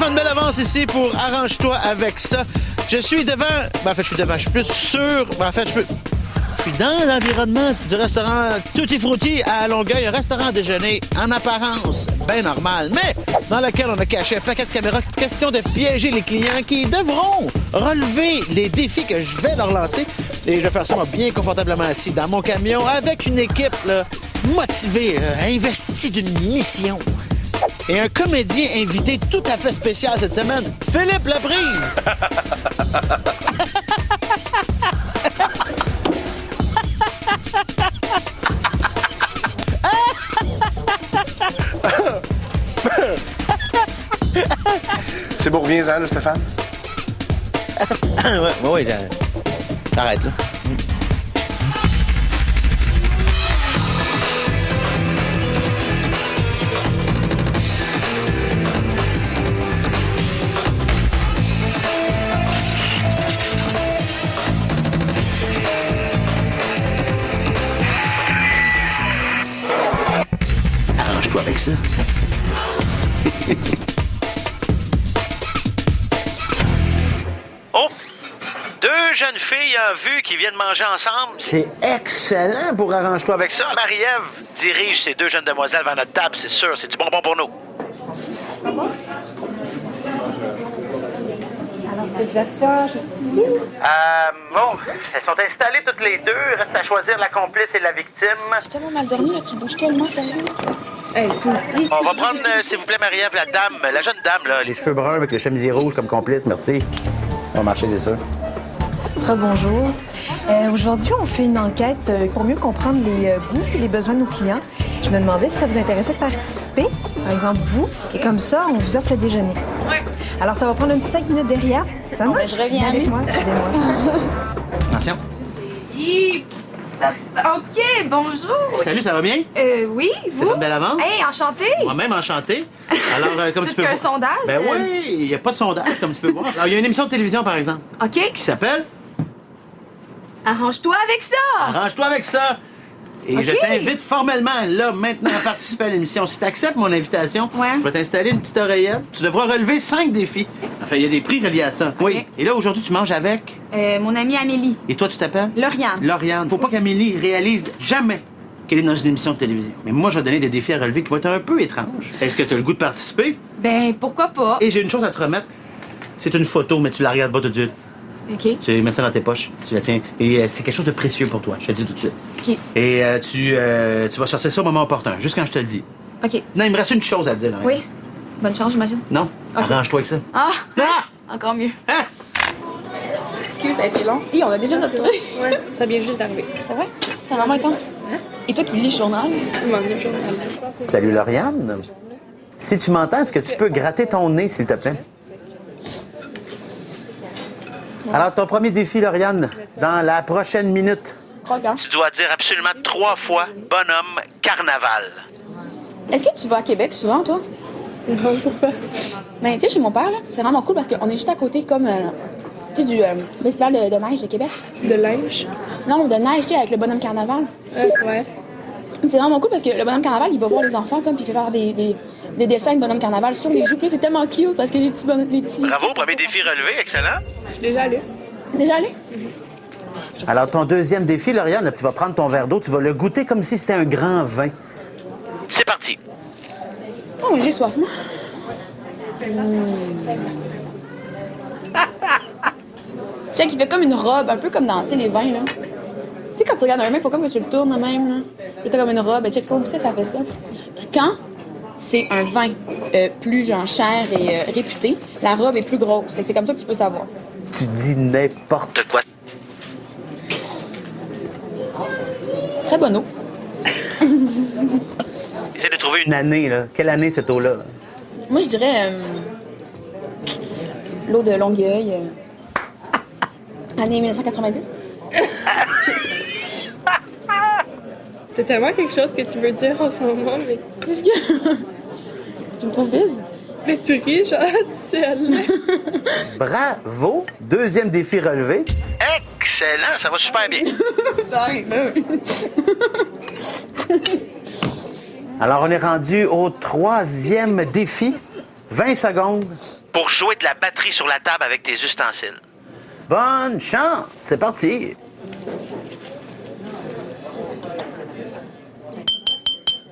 Stéphane Bellavance ici pour Arrange-toi avec ça. Je suis devant... je suis plus sûr... Je suis dans l'environnement du restaurant Tutti Frutti à Longueuil, un restaurant à déjeuner en apparence bien normal, mais dans lequel on a caché un paquet de caméras. Question de piéger les clients qui devront relever les défis que je vais leur lancer. Et je vais faire ça moi, bien confortablement assis dans mon camion avec une équipe là, motivée, investie d'une mission. Et un comédien invité tout à fait spécial cette semaine, Philippe Laprise. C'est bon, reviens-en, là, Stéphane. Oui, j'arrête, là. Arrange-toi avec ça. Oh! Deux jeunes filles en vue qui viennent manger ensemble. C'est excellent pour Arrange-toi avec ça. Marie-Ève dirige ces deux jeunes demoiselles vers notre table, c'est sûr. C'est du bonbon pour nous. Alors, tu veux t'asseoir juste ici? Bon, elles sont installées toutes les deux. Reste à choisir la complice et la victime. J'ai tellement mal dormi, là, tu bouges tellement, sérieux. Hey, toi aussi. On va prendre, s'il vous plaît, Marie-Ève, la jeune dame, là. Les cheveux bruns avec le chemisier rouge comme complice, merci. Ça va marcher, c'est sûr. Rebonjour. Aujourd'hui, on fait une enquête pour mieux comprendre les goûts et les besoins de nos clients. Je me demandais si ça vous intéressait de participer, par exemple vous, et comme ça, on vous offre le déjeuner. Oui. Alors, ça va prendre un petit 5 minutes derrière. Ça marche? Je reviens avec à lui. moi, suivez-moi. Attention. OK, bonjour. Salut, ça va bien? Oui, vous? Stéphane Bellavance? Hey, enchanté. Moi-même enchanté. Alors, comme tu peux qu'un voir... sondage? Ben oui, il n'y a pas de sondage, comme tu peux voir. Alors, il y a une émission de télévision, par exemple, OK. qui s'appelle Arrange-toi avec ça. Arrange-toi avec ça. Et OK. je t'invite formellement, là, maintenant, à participer à l'émission. Si tu acceptes mon invitation, Ouais. je vais t'installer une petite oreillette. Tu devras relever 5 défis. Enfin, il y a des prix reliés à ça. Oui. Et là, aujourd'hui, tu manges avec... Mon amie Amélie. Et toi, tu t'appelles? Lauriane. Lauriane. Faut pas qu'Amélie réalise jamais qu'elle est dans une émission de télévision. Mais moi, je vais donner des défis à relever qui vont être un peu étranges. Est-ce que tu as le goût de participer? Ben, pourquoi pas? Et j'ai une chose à te remettre. C'est une photo, mais tu la regardes pas tout de suite. OK. Tu mets ça dans tes poches. Tu la tiens. Et c'est quelque chose de précieux pour toi. Je te le dis tout de suite. OK. Et tu vas sortir ça au moment opportun, juste quand je te le dis. OK. Non, il me reste une chose à te dire. Là. Oui. Bonne chance, j'imagine. Non? OK. Arrange-toi avec ça. Ah! Ah! Encore mieux. Hein? Excuse, ça a été long. Hi, on a déjà notre truc. Ouais, ça vient juste d'arriver. C'est vrai? C'est vraiment intense. Et toi qui lis le journal? Il m'en vient le journal. Salut, Lauriane. Si tu m'entends, est-ce que tu peux gratter ton nez, s'il te plaît? Alors, ton premier défi, Lauriane, dans la prochaine minute. Croquant. Tu dois dire absolument 3 fois bonhomme carnaval. Est-ce que tu vas à Québec souvent, toi? Non, pourquoi? Ben, tu sais, chez mon père, là, c'est vraiment cool parce qu'on est juste à côté comme, tu sais, du festival de neige de Québec. De linge? Non, de neige, tu sais, avec le bonhomme carnaval. Ouais. C'est vraiment cool parce que le bonhomme carnaval, il va voir les enfants comme, puis il fait faire des dessins de bonhomme carnaval sur les joues. Puis là, c'est tellement cute parce que les petits bonhommes, les petits... Bravo, premier défi relevé, excellent. Je suis déjà allée. Déjà allé? Alors, ton deuxième défi, Lauriane, tu vas prendre ton verre d'eau, tu vas le goûter comme si c'était un grand vin. C'est parti. Oh, j'ai soif, moi. Check, il fait comme une robe, un peu comme dans, tu sais, les vins, là. Tu sais, quand tu regardes un vin, il faut comme que tu le tournes de même, là. Puis t'as comme une robe, check, pour ça fait ça. Puis quand c'est un vin plus, genre, cher et réputé, la robe est plus grosse. Fait que c'est comme ça que tu peux savoir. Tu dis n'importe quoi. Très bonne eau. Essaye de trouver une année, là. Quelle année, cette eau-là? Moi, je dirais l'eau de Longueuil. Année 1990. C'est tellement quelque chose que tu veux dire en ce moment, mais... Qu'est-ce que... Tu me trouves bise? Mais tu ris, genre, tu sais, Bravo! Deuxième défi relevé. Excellent, ça va super bien. Ça arrive. Alors, on est rendu au troisième défi. 20 secondes pour jouer de la batterie sur la table avec tes ustensiles. Bonne chance, c'est parti.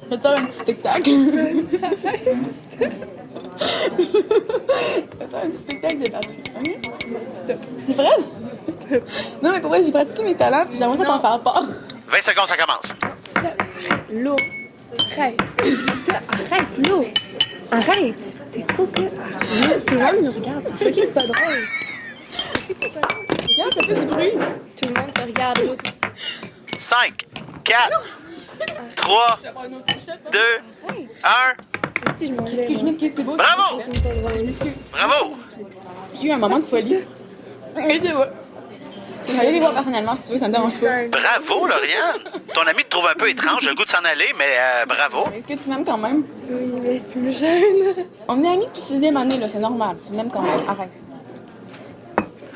Je vais te faire un petit spectacle. Je vais te faire un petit spectacle de batterie. OK? Stop. T'es prête? Stop. Non, mais pour vrai, j'ai pratiqué mes talents puis j'aimerais ça t'en faire part. 20 secondes, ça commence. Stop. Arrête. L'eau. Arrête. Stop. Arrête. L'eau. Arrête. C'est trop que... L'eau. Tout le monde nous regarde. C'est fucking pas drôle. C'est pas drôle. Regarde, ça fait du bruit. Tout le monde te regarde. L'eau. 5, 4, 3, 2, 1. Si je m'en vais. Excuse, je m'excuse, c'est beau. Bravo! Je m'excuse. Bravo! J'ai eu un moment de folie. Mais je sais pas. Je vais aller les voir personnellement, si tu veux, ça me dérange pas. Bravo, Lauriane! Ton ami te trouve un peu étrange, j'ai le goût de s'en aller, mais bravo. Est-ce que tu m'aimes quand même? Oui, mais tu me gênes. On est amis depuis 6e année, là, c'est normal. Tu m'aimes quand même, arrête.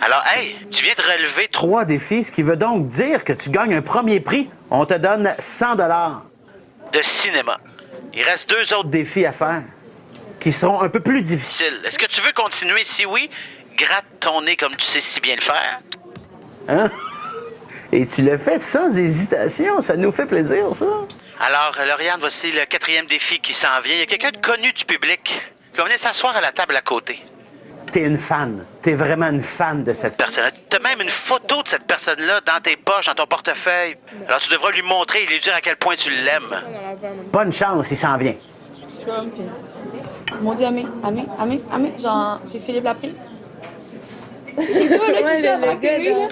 Alors, hey, tu viens de relever 3 défis, ce qui veut donc dire que tu gagnes un premier prix. On te donne 100 $ de cinéma. Il reste 2 autres défis à faire qui seront un peu plus difficiles. Est-ce que tu veux continuer? Si oui, gratte ton nez comme tu sais si bien le faire. Hein? Et tu le fais sans hésitation. Ça nous fait plaisir, ça. Alors, Lauriane, voici le 4e défi qui s'en vient. Il y a quelqu'un de connu du public qui va venir s'asseoir à la table à côté. T'es une fan. T'es vraiment une fan de cette personne. T'as même une photo de cette personne-là dans tes poches, dans ton portefeuille. Alors, tu devras lui montrer et lui dire à quel point tu l'aimes. Bonne chance, il s'en vient. Comme, puis... Mon Dieu, Amé, genre, c'est Philippe Laprise. C'est toi, là, qui gère avec lui, là.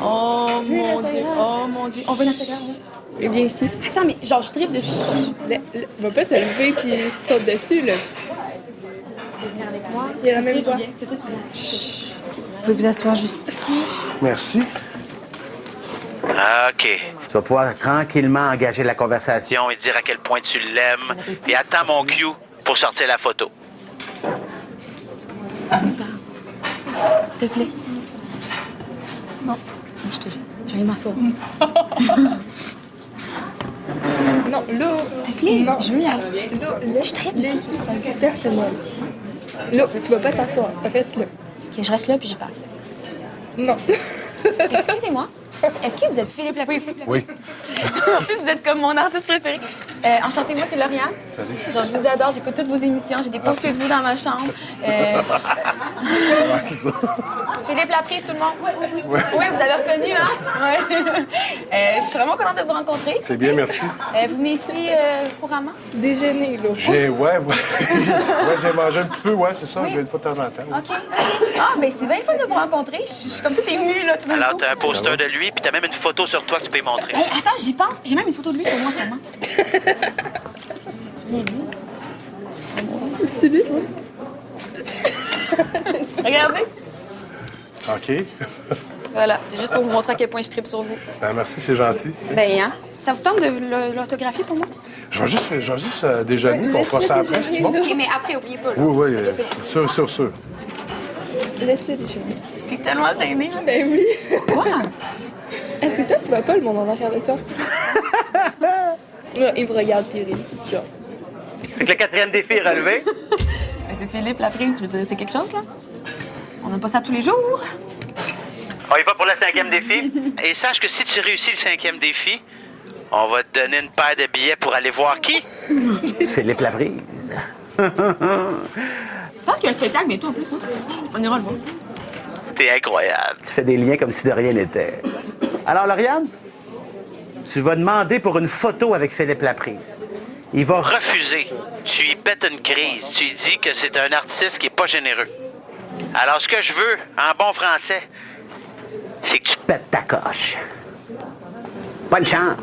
Oh, mon Dieu, On va l'intégrer, là. Et bien ici. Attends, mais genre, je tripe dessus. Va pas te lever puis tu sautes dessus, là. Il y a la même voix. C'est ça qui vient. Vous pouvez vous asseoir juste ici. Merci. OK. Tu vas pouvoir tranquillement engager la conversation et dire à quel point tu l'aimes. Et attends mon cue pour sortir la photo. S'il te plaît. Non, je te jure. Je vais m'asseoir. Non, l'eau. S'il te plaît, Non. je veux y aller. L'eau, Je tripe. Laisse ici, c'est personnel. L'eau, tu vas pas t'asseoir. Reste-le. Ok, je reste là puis je parle. Non. Excusez-moi. Est-ce que vous êtes Philippe Laprise? Oui. En plus, vous êtes comme mon artiste préféré. Enchantée, moi, c'est Lauriane. Salut. Genre, je vous adore, j'écoute toutes vos émissions, j'ai des posters de vous dans ma chambre. Ouais, c'est ça. Philippe Laprise, tout le monde? Oui, vous avez reconnu, hein? Oui. Je suis vraiment contente de vous rencontrer. C'est bien, merci. Vous venez ici couramment? Déjeuner, l'eau. Ouais, j'ai mangé un petit peu, ouais, c'est ça. Oui. Je vais une fois de temps en temps. OK. Ah, ben c'est bien le fun de vous rencontrer. Je suis comme toute émue, là, tout d'un Alors, coup. t'as un poster de lui, puis t'as même une photo sur toi que tu peux lui montrer. Hey, attends, j'y pense. J'ai même une photo de lui sur moi, seulement. C'est bien lui. C'est lui, oui. Regardez. OK. Voilà, c'est juste pour vous montrer à quel point je tripe sur vous. Ben, merci, c'est gentil. tu sais. Ben, hein? Ça vous tente de l'autographier pour moi? Je vais juste déjeuner, puis on fera ça après, c'est bon? OK, mais après, oubliez pas, là. Oui, OK, c'est bon. sûr. Laisse-le déjeuner. T'es tellement gênée, là. Ben oui. Quoi? Est-ce que toi, tu vois pas le monde en arrière de toi? Là, il me regarde puis il rit. Genre. Fait que le 4e défi est relevé. Ben, c'est Philippe Laprise, je veux dire, c'est quelque chose, là. On n'a pas ça tous les jours. On y va pour le 5e défi. Et sache que si tu réussis le 5e défi, on va te donner une paire de billets pour aller voir qui? Philippe Laprise. Je pense qu'il y a un spectacle bientôt, en plus, hein. On ira le voir. T'es incroyable. Tu fais des liens comme si de rien n'était. Alors, Lauriane, tu vas demander pour une photo avec Philippe Laprise. Il va refuser. Tu lui pètes une crise. Tu lui dis que c'est un artiste qui est pas généreux. Alors, ce que je veux, en bon français, c'est que tu pètes ta coche. Bonne chance.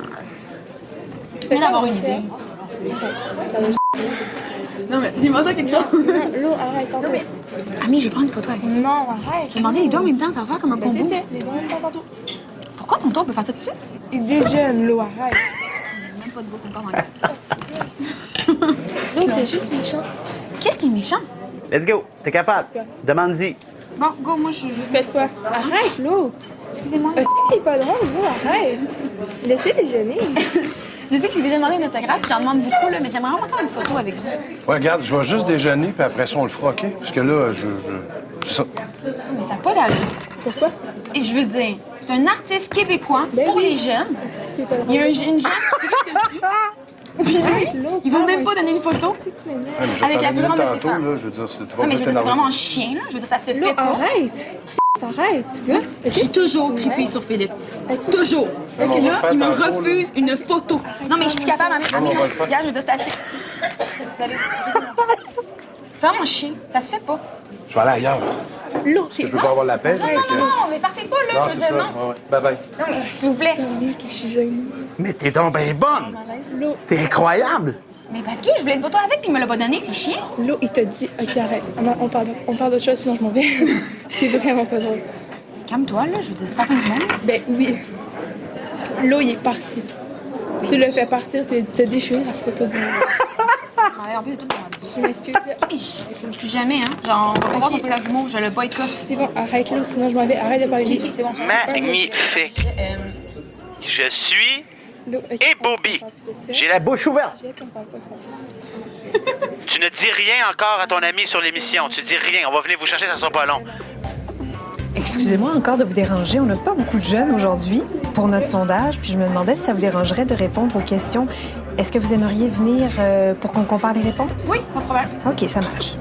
Je viens d'avoir une idée. Non, mais j'ai demandé quelque chose. Non, l'eau, arrête, tantôt. Non, mais... Ami, je vais prendre une photo avec. Non, arrête. Je vais demander les deux en même temps, ça va faire comme un combo. C'est ça, les deux en même temps, tantôt. Pourquoi ton tour peut faire ça tout de suite? Il déjeune, l'eau, arrête. Il n'y a même pas de bouffe encore dans le gueule. L'eau, c'est juste méchant. Qu'est-ce qui est méchant? Let's go. T'es capable. Demande-y. Bon, go, moi, je... Faites quoi? Arrête, l'eau. Excusez-moi. T'es pas drôle, l'eau, arrête. Laissez déjeuner. Je sais que j'ai déjà demandé un autographe, puis j'en demande beaucoup, là, mais j'aimerais vraiment faire une photo avec vous. Ouais, regarde, je vais juste déjeuner, puis après ça, on le fera, OK? Parce que là, c'est ça. Mais ça n'a pas d'allure. Pourquoi? Et je veux dire, c'est un artiste québécois pour les jeunes. Il y a une jeune qui triche dessus. Puis lui, il veut même pas donner une photo. Ouais, mais je vais Avec la t'en plus grande donner de ses tantôt, fans. là, je veux dire, c'est pas Non, mais je veux dire, c'est t'énerver. vraiment un chien, là. Je veux dire, ça se fait Là, pas. arrête, gars. Je suis toujours creepée sur Philippe. Toujours. on va Puis le là, faire il me tantôt, refuse une photo. Non, mais je suis plus capable. on va le faire. Regarde, je veux dire, c'est assez. Vous savez. C'est vraiment chiant. Ça se fait pas. Je vais aller ailleurs. Là, c'est Je peux pas avoir la paix. Non, non, mais partez pas, là. Non, Je c'est veux ça. dire, non. Ouais. Bye-bye. Non, mais s'il vous plaît. que je suis gênée. Mais t'es donc bien bonne! Là, T'es incroyable! Mais parce que je voulais une photo avec, puis il me l'a pas donné, c'est chiant. là, il t'a dit, OK, arrête. On parle d'autre chose, sinon je m'en vais. C'est vraiment pas drôle. Calme-toi, là. Je veux dire, c'est pas la fin du monde. Ben oui. Là, il est parti. Tu l'as fait partir, tu as déchiré la photo de moi. En plus de tout dans la bouche. Je m'excuse. Mais plus jamais, hein. Genre, on va pas voir ton spectacle d'humour, je le boycotte. C'est bon, arrête là, sinon je m'en vais. Arrête de parler Ok, vite. ok, c'est bon. Magnifique! Je suis Là, ok. ébobie. J'ai la bouche ouverte. On parle pas fort. Tu ne dis rien encore à ton ami sur l'émission. Tu dis rien. On va venir vous chercher, ça sera pas long. Excusez-moi encore de vous déranger. On n'a pas beaucoup de jeunes aujourd'hui pour notre sondage. Puis je me demandais si ça vous dérangerait de répondre aux questions. Est-ce que vous aimeriez venir pour qu'on compare les réponses? Oui, pas de problème. OK, ça marche.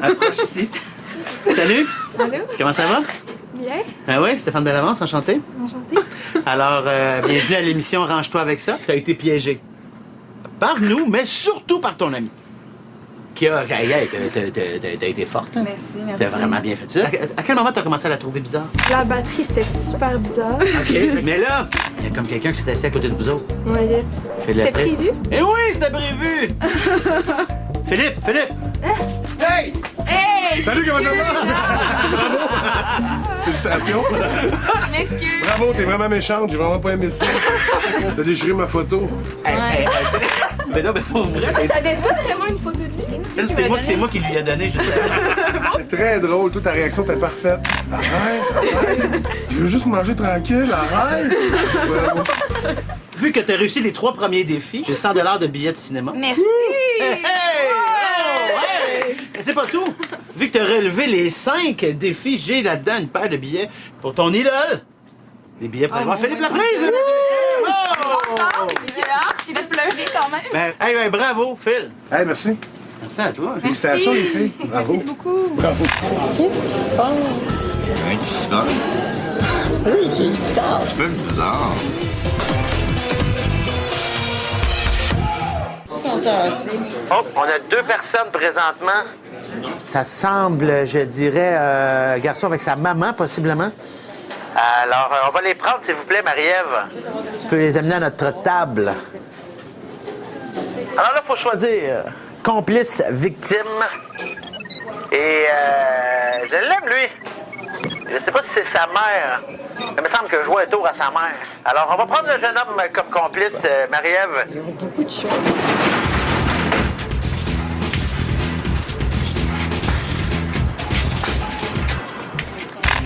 Approche ici. Salut. Allô? Comment ça va? Bien? Ah oui, Stéphane Bellavance, enchanté. Enchantée. Alors, bienvenue à l'émission Range-toi avec ça. T'as été piégé. Par nous, mais surtout par ton ami. Qui a... Hey, t'as été forte. Hein? Merci, merci. T'as vraiment bien fait ça. À quel moment t'as commencé à la trouver bizarre? La batterie, c'était super bizarre. OK. Mais là, il y a comme quelqu'un qui s'est assis à côté de vous autres. Ouais, Fait de la c'était pré- prévu? Eh oui, c'était prévu! Philippe! Hey! Hey! Salut, comment ça va? Félicitations. Je m'excuse. Bravo, t'es vraiment méchante. J'ai vraiment pas aimé ça. T'as déchiré ma photo. Hey, mais non, mais pour vrai, J'avais pas vraiment une photo de lui. c'est moi qui lui ai donné. Je sais. C'est très drôle. Toute ta réaction était parfaite. Arrête. Je veux juste manger tranquille. Arrête. Vu que t'as réussi les 3 premiers défis, j'ai 100 $ de billets de cinéma. Merci. Hey! Oh, hey! Mais c'est pas tout. Vu que t'as relevé les 5 défis, j'ai là-dedans une paire de billets pour ton idole. Des billets pour aller voir Philippe Laprise. mesdames et messieurs. Oh! Ensemble, j'ai fait pleurer quand même. Ben, hey, ben, bravo, Phil. Hey, merci. Merci à toi. Félicitations, les filles. Bravo. Merci beaucoup. Bravo. Qu'est-ce qui se passe? Un qui se vend. C'est un peu bizarre. Oh, on a 2 personnes présentement. Ça semble, je dirais, garçon avec sa maman, possiblement. Alors, on va les prendre, s'il vous plaît, Marie-Ève. Tu peux les amener à notre table. Alors là, il faut choisir complice, victime. Et je l'aime, lui. Je sais pas si c'est sa mère. Il me semble que je joue un tour à sa mère. Alors, on va prendre le jeune homme comme complice, Marie-Ève.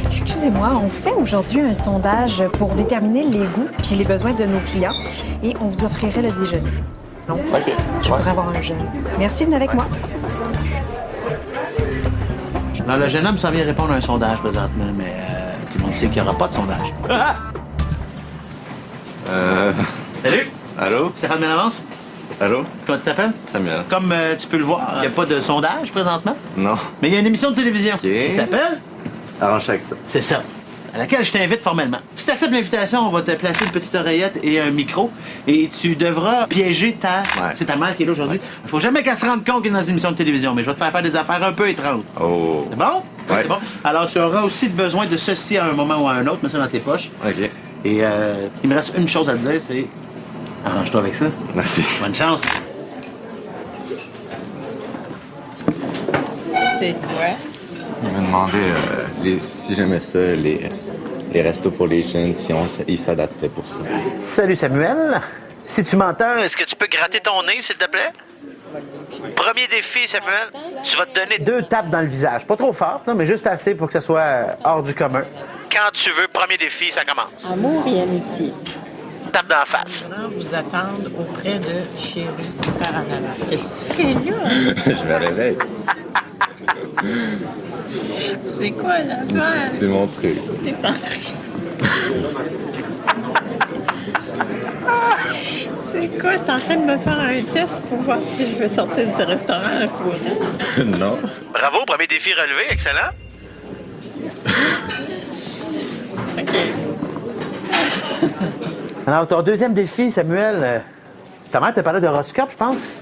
Excusez-moi, on fait aujourd'hui un sondage pour déterminer les goûts puis les besoins de nos clients et on vous offrirait le déjeuner. Donc, je voudrais avoir un jeune. Merci, venez avec moi. Non, le jeune homme s'en vient répondre à un sondage présentement, mais tout le monde sait qu'il n'y aura pas de sondage. Salut! Allô? Stéphane Bellavance? Allô? Comment tu t'appelles? Samuel? Comme tu peux le voir, il n'y a pas de sondage présentement, Non. mais il y a une émission de télévision qui s'appelle... Arrange avec ça. C'est ça. À laquelle je t'invite formellement. Si tu acceptes l'invitation, on va te placer une petite oreillette et un micro et tu devras piéger ta... Ouais. C'est ta mère qui est là aujourd'hui. Il faut jamais qu'elle se rende compte qu'elle est dans une émission de télévision, mais je vais te faire des affaires un peu étranges. Oh. C'est bon? Ouais. C'est bon. Alors, tu auras aussi besoin de ceci à un moment ou à un autre, mets ça dans tes poches. OK. Et il me reste une chose à te dire, c'est... Arrange-toi avec ça. Merci. Bonne chance. C'est quoi? Il me demandait si j'aimais ça, les restos pour les jeunes, si ils s'adaptaient pour ça. Salut Samuel. Si tu m'entends, est-ce que tu peux gratter ton nez, s'il te plaît? Premier défi, Samuel. Tu vas te donner 2 tapes dans le visage. Pas trop fort, là, mais juste assez pour que ça soit hors du commun. quand tu veux. Premier défi, ça commence. Amour et amitié. Tape dans la face. Vous attendre auprès de Chérie Paranana. Qu'est-ce que tu fais là? Je me réveille. C'est quoi la toile? C'est mon truc. T'es pas en train. C'est quoi? T'es en train de me faire un test pour voir si je veux sortir du restaurant en courant? Non. Bravo, premier défi relevé, excellent. OK. Alors, ton deuxième défi, Samuel, ta mère t'a parlé d'horoscope, je pense?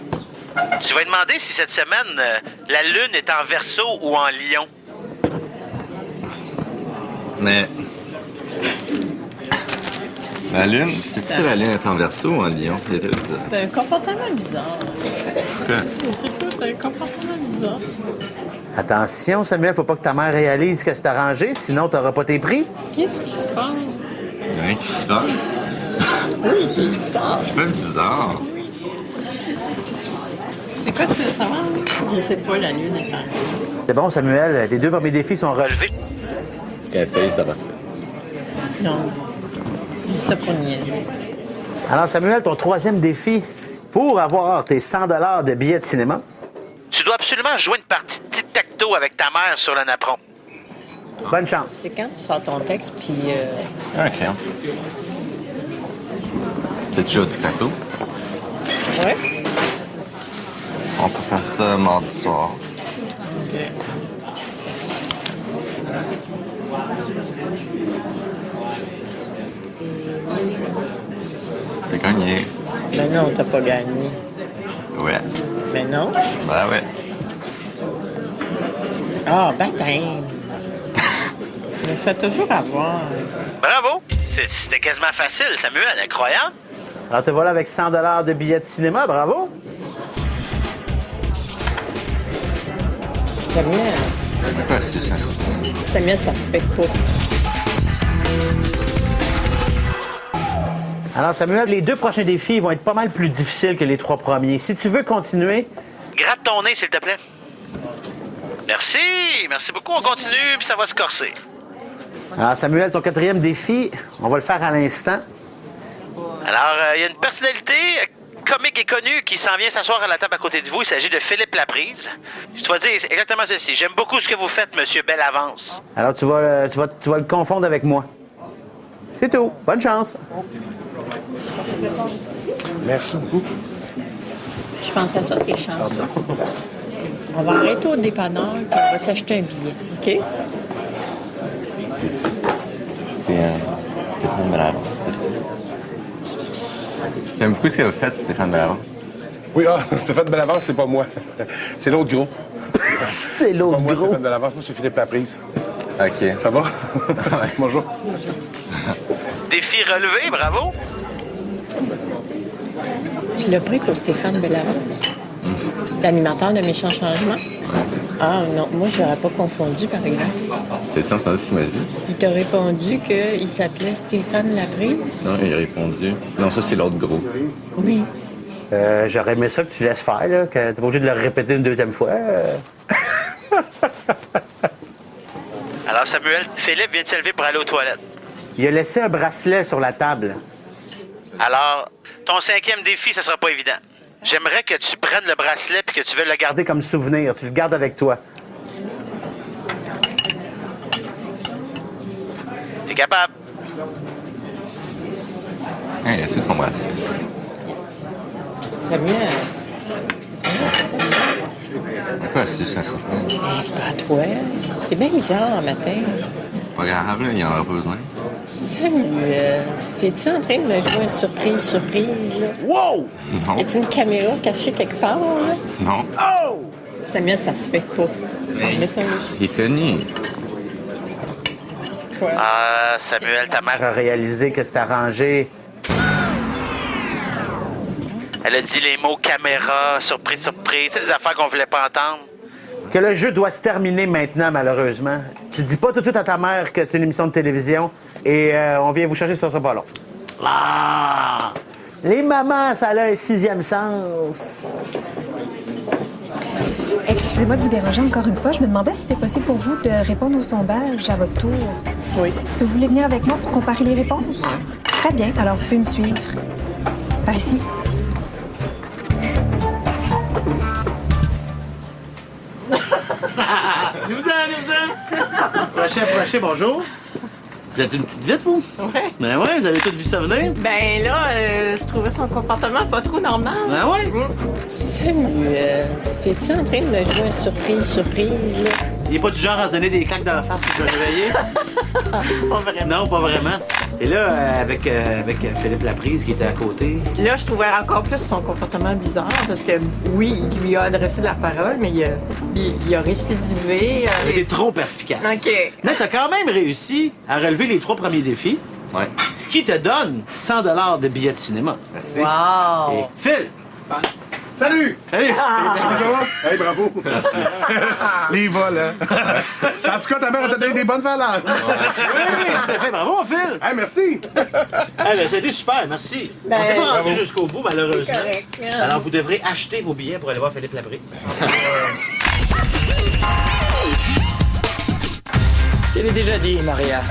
Tu vas lui demander si cette semaine, la Lune est en Verseau ou en Lion. Mais... La Lune, sais-tu si la Lune est en Verseau ou en Lion? C'est un comportement bizarre. Pourquoi? C'est quoi? C'est un comportement bizarre. Attention, Samuel, faut pas que ta mère réalise que c'est arrangé, sinon t'auras pas tes prix. Qu'est-ce qui se passe? Il y a rien qui se passe. Oui, c'est bizarre. C'est pas bizarre. C'est quoi, tu veux savoir? Je sais pas, la lune est en Lion. C'est bon, Samuel, tes deux premiers défis sont relevés. Tu essayes, ça va se faire. Non. Je dis ça pour niaiser. Alors, Samuel, ton troisième défi, pour avoir tes 100 $ de billets de cinéma, tu dois absolument jouer une partie de tic-tac-toe avec ta mère sur le napperon. Bonne chance. C'est quand tu sors ton texte, puis... OK. T'as-tu joué au tic-tac-toe? Ouais? On peut faire ça mardi soir. OK. T'as gagné. Mais non, t'as pas gagné. Ouais. Mais non. Ben ouais. Ah, baptême. Je me fais toujours avoir. Bravo! C'était quasiment facile, Samuel, incroyable. Alors, te voilà avec 100 $ de billets de cinéma, bravo. Samuel. Pourquoi c'est ça? Samuel, ça se fait pas. Alors, Samuel, les deux prochains défis vont être pas mal plus difficiles que les trois premiers. Si tu veux continuer, gratte ton nez, s'il te plaît. Merci, merci beaucoup. On continue, puis ça va se corser. Alors, Samuel, ton quatrième défi, on va le faire à l'instant. Alors, il y a une personnalité comique et connue qui s'en vient s'asseoir à la table à côté de vous. Il s'agit de Philippe Laprise. Je dois dire exactement ceci. J'aime beaucoup ce que vous faites, Monsieur Bellavance. Alors, tu vas le confondre avec moi. C'est tout. Bonne chance. Merci beaucoup. Je pense à ça, tes chances. On va arrêter au dépanneur, puis on va s'acheter un billet. OK? C'est Stéphane Bellavance, c'est ça. J'aime beaucoup ce que vous faites, Stéphane Bellavance. Oui, Stéphane Bellavance, c'est pas moi. C'est l'autre gros. C'est l'autre Pas moi, gros. Stéphane Bellavance, moi, c'est Philippe Laprise. OK. Ça va? Bonjour. Défi relevé, bravo. Tu l'as pris pour Stéphane Bellavance? L'animateur de Méchants Changements? Ah non, moi, je l'aurais pas confondu, par exemple. T'as-tu entendu ce qu'il m'a dit? Il t'a répondu qu'il s'appelait Stéphane Laprise? Non, il a répondu. Non, ça, c'est l'autre gros. Oui. J'aurais aimé ça que tu laisses faire, là, que t'es pas obligé de le répéter une deuxième fois. Alors, Samuel, Philippe vient de se lever pour aller aux toilettes. Il a laissé un bracelet sur la table. Alors, ton cinquième défi, ça sera pas évident. J'aimerais que tu prennes le bracelet puis que tu veux le garder comme souvenir. Tu le gardes avec toi. T'es capable? Hey, il a su son bracelet. Samuel, Pourquoi c'est ça, Stéphane? c'est pas à toi. T'es bien bizarre en matin. Pas grave, là, il en aura pas besoin. Samuel, t'es-tu en train de me jouer une surprise, là? Wow! Non. Y a-tu une caméra cachée quelque part, là? Non. Oh! Samuel, ça se fait pas. Mais Laisse un il est connu. quoi? Ah, Samuel, ta mère a réalisé que c'était arrangé. Elle a dit les mots caméra, surprise, surprise. C'est des affaires qu'on voulait pas entendre. Que le jeu doit se terminer maintenant, malheureusement. Tu dis pas tout de suite à ta mère que c'est une émission de télévision et on vient vous chercher sur ce ballon. Ah! Les mamans, ça a un sixième sens. Excusez-moi de vous déranger encore une fois. Je me demandais si c'était possible pour vous de répondre au sondage à votre tour. Oui. Est-ce que vous voulez venir avec moi pour comparer les réponses? Très bien. Alors, vous pouvez me suivre. Par ici. Venez-vous-en. Approchez, bonjour. Vous êtes une petite vite, vous? Ouais. Ben ouais, vous avez tout vu ça venir? Ben là, je trouvais son comportement pas trop normal. Ben ouais. Samuel, t'es-tu en train de me jouer une surprise, là? Il est pas du genre à se donner des claques dans la face pour se réveiller? Pas vraiment. Non, pas vraiment. Et là, avec Philippe Laprise qui était à côté. Là, je trouvais encore plus son comportement bizarre parce que, oui, il lui a adressé la parole, mais il a récidivé. Il était trop perspicace. OK. Mais t'as quand même réussi à relever les 3 premiers défis, Ouais. ce qui te donne 100 $ de billets de cinéma. Wow! Et Phil! Salut! Salut! Comment ça va? Hey, bravo! Les vols, hein? En tout cas, ta mère a donné des bonnes valeurs. Oui, tout à fait. Bravo, Phil! Hey, merci! C'était super, merci. Ben, On s'est pas rendu bravo. jusqu'au bout, malheureusement. C'est correct, hein. Alors, vous devrez acheter vos billets pour aller voir Philippe Laprise. Je te l'ai déjà dit, Maria.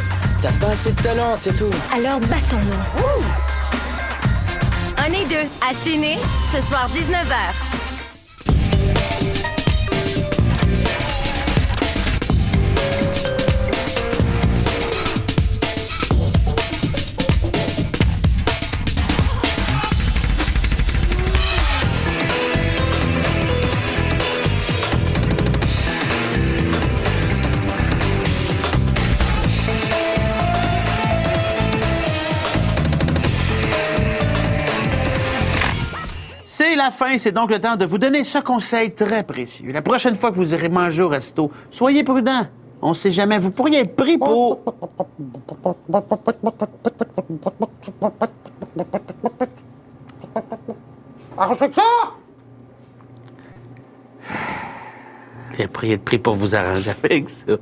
T'as pas assez de talent, c'est tout. Alors battons-nous. Un et deux, à Ciné, ce soir 19h. C'est la fin, c'est donc le temps de vous donner ce conseil très précieux. La prochaine fois que vous irez manger au resto, soyez prudent. On sait jamais, vous pourriez être pris pour... Arrangez que ça! Vous pourriez être pris pour vous arranger avec ça.